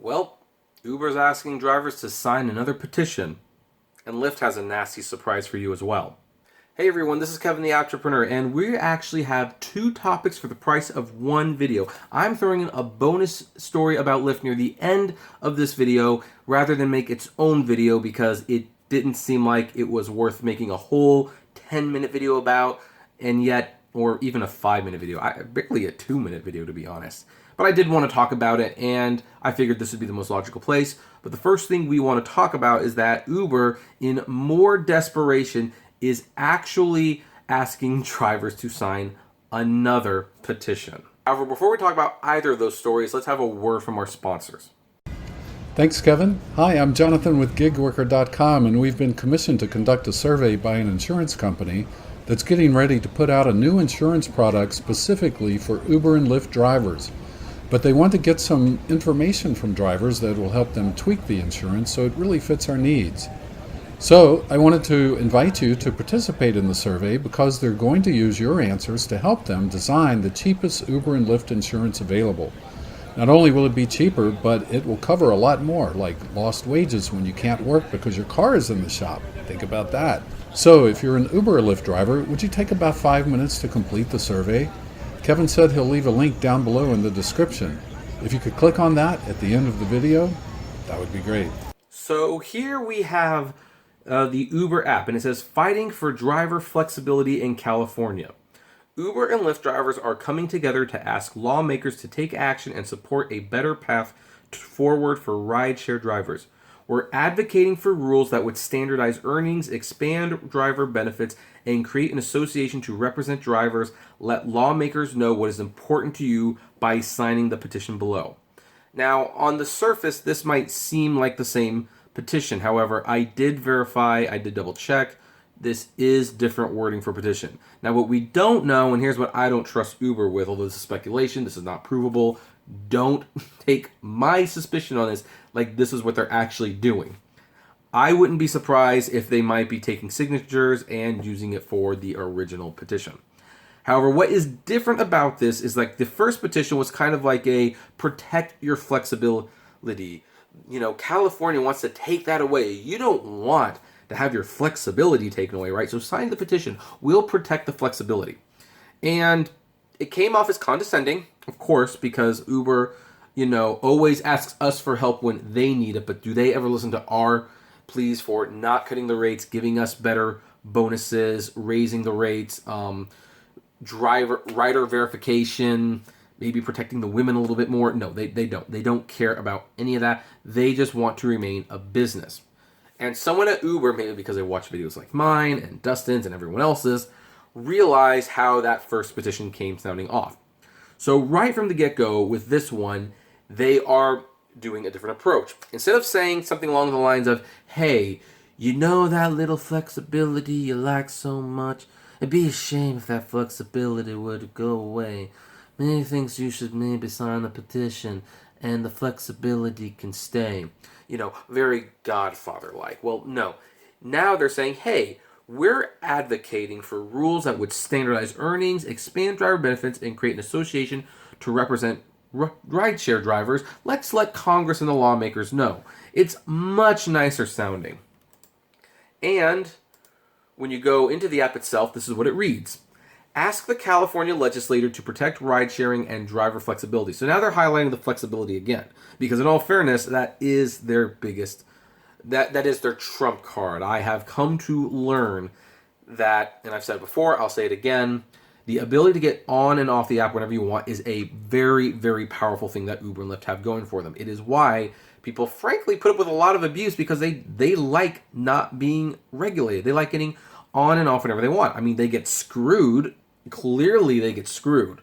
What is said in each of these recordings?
Well, Uber's asking drivers to sign another petition, and Lyft has a nasty surprise for you as well. Hey everyone, this is Kevin the Apptrepreneur, and we actually have two topics for the price of one video. I'm throwing in a bonus story about Lyft near the end of this video rather than make its own video because it didn't seem like it was worth making a whole 10-minute video about, and yet, or even a 5-minute video, barely a 2-minute video to be honest. But I did want to talk about it, and I figured this would be the most logical place. But the first thing we want to talk about is that Uber, in more desperation, is actually asking drivers to sign another petition. However, before we talk about either of those stories, let's have a word from our sponsors. Thanks, Kevin. Hi, I'm Jonathan with gigworker.com, and we've been commissioned to conduct a survey by an insurance company that's getting ready to put out a new insurance product specifically for Uber and Lyft drivers. But they want to get some information from drivers that will help them tweak the insurance so it really fits our needs. So I wanted to invite you to participate in the survey because they're going to use your answers to help them design the cheapest Uber and Lyft insurance available. Not only will it be cheaper, but it will cover a lot more, like lost wages when you can't work because your car is in the shop. Think about that. So if you're an Uber or Lyft driver, would you take about 5 minutes to complete the survey? Kevin said he'll leave a link down below in the description. If you could click on that at the end of the video, that would be great. So here we have the Uber app, and it says, fighting for driver flexibility in California. Uber and Lyft drivers are coming together to ask lawmakers to take action and support a better path forward for rideshare drivers. We're advocating for rules that would standardize earnings, expand driver benefits, and create an association to represent drivers. Let lawmakers know what is important to you by signing the petition below. Now, on the surface, this might seem like the same petition. However, I did verify, I did double check. This is different wording for petition. Now, what we don't know, and here's what I don't trust Uber with, although this is speculation, this is not provable. Don't take my suspicion on this like this is what they're actually doing. I wouldn't be surprised if they might be taking signatures and using it for the original petition. However, what is different about this is like the first petition was kind of like a protect your flexibility. You know, California wants to take that away. You don't want to have your flexibility taken away, right? So sign the petition. We'll protect the flexibility. And it came off as condescending, of course, because Uber, always asks us for help when they need it. But do they ever listen to our pleas for not cutting the rates, giving us better bonuses, raising the rates, rider verification, maybe protecting the women a little bit more? No, they don't. They don't care about any of that. They just want to remain a business. And someone at Uber, maybe because they watch videos like mine and Dustin's and everyone else's, realize how that first petition came sounding off. So right from the get-go with this one, they are doing a different approach. Instead of saying something along the lines of, hey, you know that little flexibility you like so much? It'd be a shame if that flexibility were to go away. Many thinks you should maybe sign the petition and the flexibility can stay. Very Godfather-like. Well, no. Now they're saying, hey, we're advocating for rules that would standardize earnings, expand driver benefits, and create an association to represent rideshare drivers. Let's let Congress and the lawmakers know. It's much nicer sounding. And when you go into the app itself, this is what it reads. Ask the California legislature to protect ride-sharing and driver flexibility. So now they're highlighting the flexibility again. Because in all fairness, that is their biggest, that is their trump card. I have come to learn that, and I've said it before, I'll say it again, the ability to get on and off the app whenever you want is a very, very powerful thing that Uber and Lyft have going for them. It is why people frankly put up with a lot of abuse because they like not being regulated. They like getting on and off whenever they want. I mean, they get screwed. Clearly, they get screwed.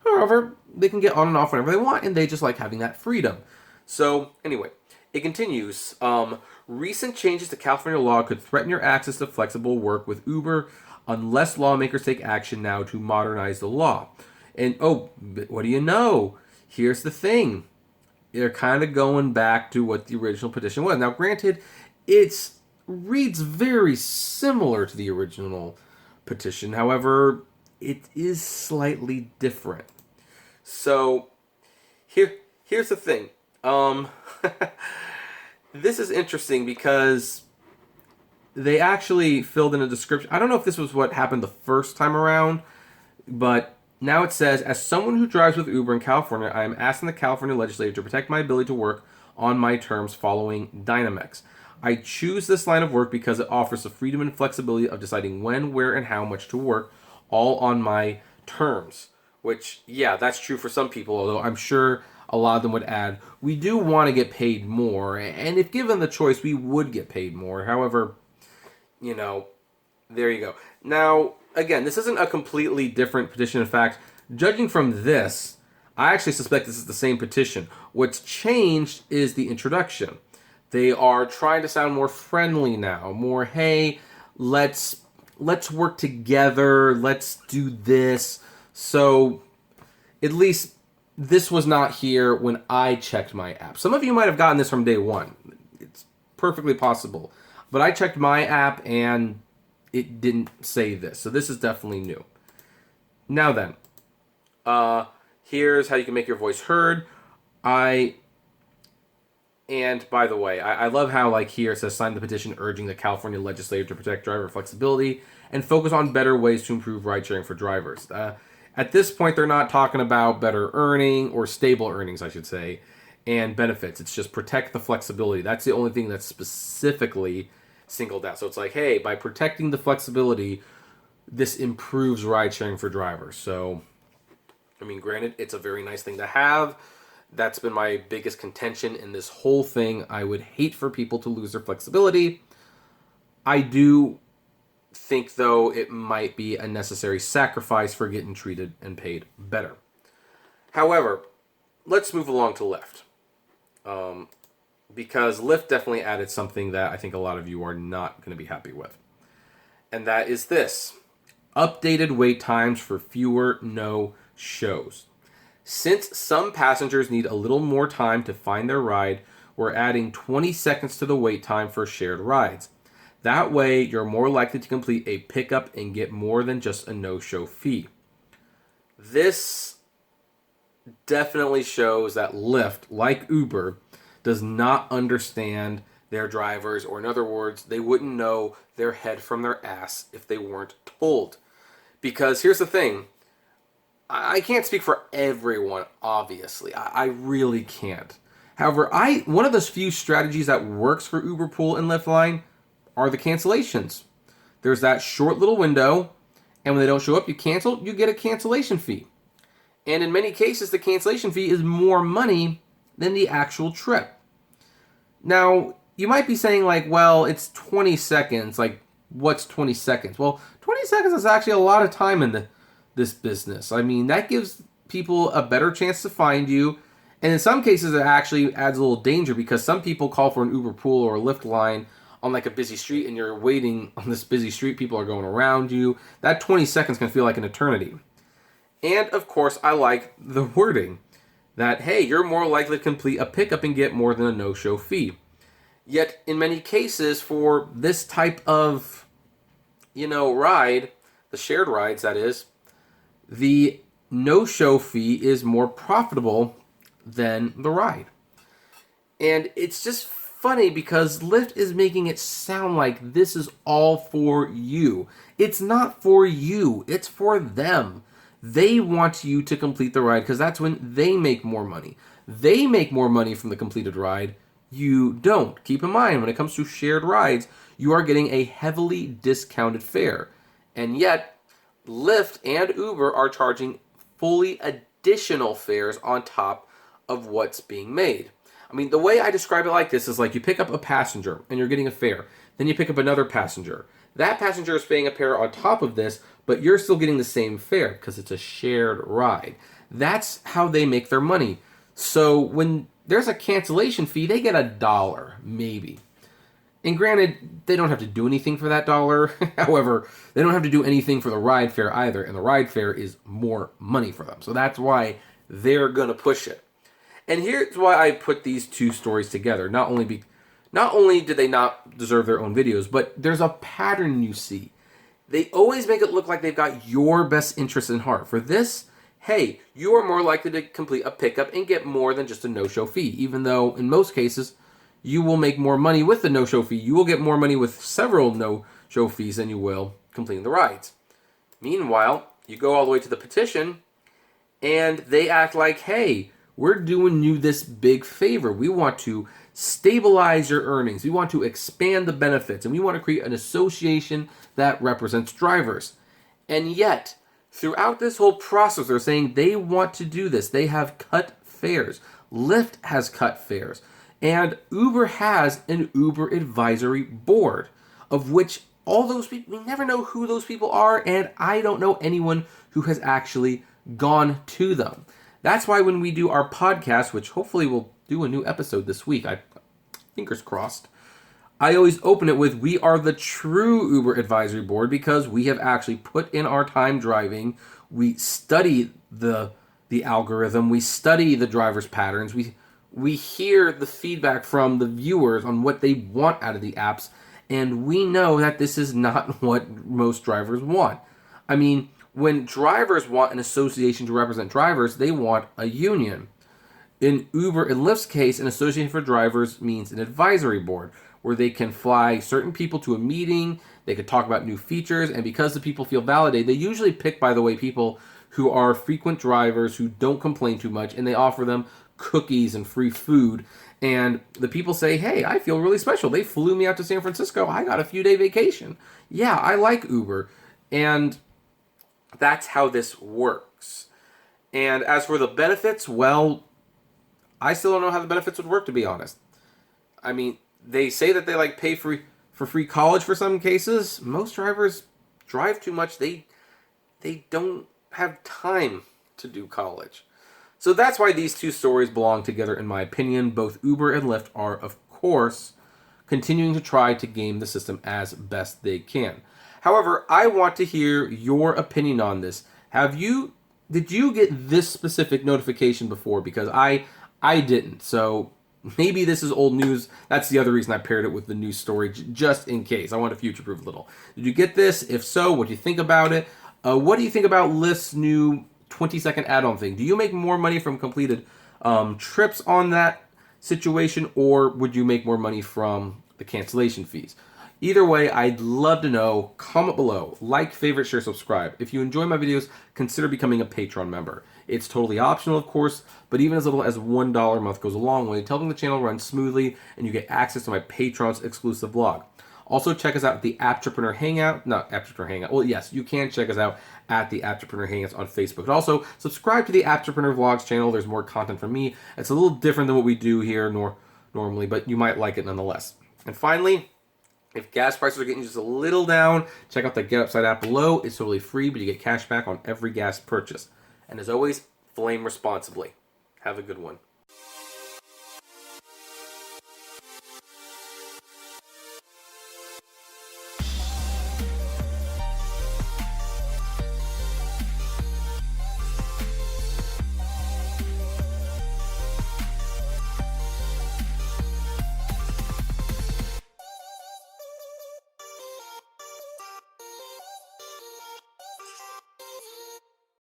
However, they can get on and off whenever they want, and they just like having that freedom. So, anyway, it continues. Recent changes to California law could threaten your access to flexible work with Uber unless lawmakers take action now to modernize the law. And, what do you know? Here's the thing. They're kind of going back to what the original petition was. Now, granted, it reads very similar to the original petition. However, it is slightly different. So, here's the thing. This is interesting because they actually filled in a description. I don't know if this was what happened the first time around, but now it says, as someone who drives with Uber in California, I am asking the California legislature to protect my ability to work on my terms following Dynamex. I choose this line of work because it offers the freedom and flexibility of deciding when, where, and how much to work, all on my terms. Which, yeah, that's true for some people, although I'm sure a lot of them would add, we do want to get paid more, and if given the choice, we would get paid more. However, there you go. Now, again, this isn't a completely different petition. In fact, judging from this, I actually suspect this is the same petition. What's changed is the introduction. They are trying to sound more friendly now, more, hey, let's work together, let's do this. So, at least this was not here when I checked my app. Some of you might have gotten this from day one. It's perfectly possible. But I checked my app and it didn't say this. So this is definitely new. Now then, here's how you can make your voice heard. And by the way, I love how here it says sign the petition urging the California legislature to protect driver flexibility and focus on better ways to improve ride sharing for drivers. At this point, they're not talking about better earning or stable earnings, I should say, and benefits. It's just protect the flexibility. That's the only thing that's specifically singled out. So it's like, hey, by protecting the flexibility, this improves ride sharing for drivers. So, I mean, granted, it's a very nice thing to have. That's been my biggest contention in this whole thing. I would hate for people to lose their flexibility. I do think, though, it might be a necessary sacrifice for getting treated and paid better. However, let's move along to Lyft. Because Lyft definitely added something that I think a lot of you are not going to be happy with. And that is this. Updated wait times for fewer no-shows. Since some passengers need a little more time to find their ride, we're adding 20 seconds to the wait time for shared rides. That way, you're more likely to complete a pickup and get more than just a no-show fee. This definitely shows that Lyft, like Uber, does not understand their drivers, or in other words, they wouldn't know their head from their ass if they weren't told. Because here's the thing, I can't speak for everyone, obviously. I really can't. However, one of those few strategies that works for Uber Pool and Lyft Line are the cancellations. There's that short little window, and when they don't show up, you cancel, you get a cancellation fee. And in many cases, the cancellation fee is more money than the actual trip. Now, you might be saying well, it's 20 seconds. What's 20 seconds? Well, 20 seconds is actually a lot of time in this business. I mean, that gives people a better chance to find you. And in some cases, it actually adds a little danger because some people call for an Uber Pool or a Lyft line on a busy street, and you're waiting on this busy street. People are going around you. That 20 seconds can feel like an eternity. And of course, I like the wording that, hey, you're more likely to complete a pickup and get more than a no-show fee. Yet, in many cases, for this type of, ride, the shared rides, that is, the no-show fee is more profitable than the ride. And it's just funny because Lyft is making it sound like this is all for you. It's not for you. It's for them. They want you to complete the ride because that's when they make more money. They make more money from the completed ride. You don't. Keep in mind, when it comes to shared rides, you are getting a heavily discounted fare. And yet, Lyft and Uber are charging fully additional fares on top of what's being made. I mean, the way I describe it like this is you pick up a passenger and you're getting a fare. Then you pick up another passenger. That passenger is paying a fare on top of this, but you're still getting the same fare because it's a shared ride. That's how they make their money. So when there's a cancellation fee, they get $1, maybe. And granted, they don't have to do anything for that dollar. However, they don't have to do anything for the ride fare either, and the ride fare is more money for them. So that's why they're going to push it. And here's why I put these two stories together. Not only did they not deserve their own videos, but there's a pattern you see. They always make it look like they've got your best interest in heart. For this, hey, you are more likely to complete a pickup and get more than just a no-show fee, even though in most cases you will make more money with the no-show fee. You will get more money with several no-show fees than you will completing the rides. Meanwhile, you go all the way to the petition, and they act like, hey, we're doing you this big favor. We want to stabilize your earnings. We want to expand the benefits, and we want to create an association that represents drivers. And yet, throughout this whole process, they're saying they want to do this. They have cut fares. Lyft has cut fares. And Uber has an Uber advisory board, of which all those people, we never know who those people are, and I don't know anyone who has actually gone to them. That's why when we do our podcast, which hopefully we'll do a new episode this week, fingers crossed, I always open it with, we are the true Uber advisory board because we have actually put in our time driving. We study the algorithm. We study the driver's patterns. We hear the feedback from the viewers on what they want out of the apps. And we know that this is not what most drivers want. I mean, when drivers want an association to represent drivers, they want a union. In Uber and Lyft's case, an association for drivers means an advisory board where they can fly certain people to a meeting, they could talk about new features, and because the people feel validated, they usually pick, by the way, people who are frequent drivers who don't complain too much, and they offer them cookies and free food. And the people say, hey, I feel really special. They flew me out to San Francisco. I got a few-day vacation. Yeah, I like Uber. And that's how this works. And as for the benefits, well, I still don't know how the benefits would work, to be honest. I mean, they say that they pay for free college for some cases. Most drivers drive too much. They don't have time to do college. So that's why these two stories belong together, in my opinion. Both Uber and Lyft are, of course, continuing to try to game the system as best they can. However, I want to hear your opinion on this. Did you get this specific notification before? Because I didn't. So maybe this is old news. That's the other reason I paired it with the news story, just in case. I want to future-proof a little. Did you get this? If so, what do you think about it? What do you think about Lyft's new 20-second add-on thing? Do you make more money from completed trips on that situation, or would you make more money from the cancellation fees? Either way, I'd love to know. Comment below. Like, favorite, share, subscribe. If you enjoy my videos, consider becoming a Patreon member. It's totally optional, of course, but even as little as $1 a month goes a long way, helping the channel run smoothly, and you get access to my Patreon's exclusive blog. Also, check us out at the Apptrepreneur Hangout. Not Apptrepreneur Hangout. Well, yes, you can check us out at the Apptrepreneur Hangouts on Facebook. And also, subscribe to the Apptrepreneur Vlogs channel. There's more content from me. It's a little different than what we do here normally, but you might like it nonetheless. And finally, if gas prices are getting just a little down, check out the Get Upside app below. It's totally free, but you get cash back on every gas purchase. And as always, flame responsibly. Have a good one.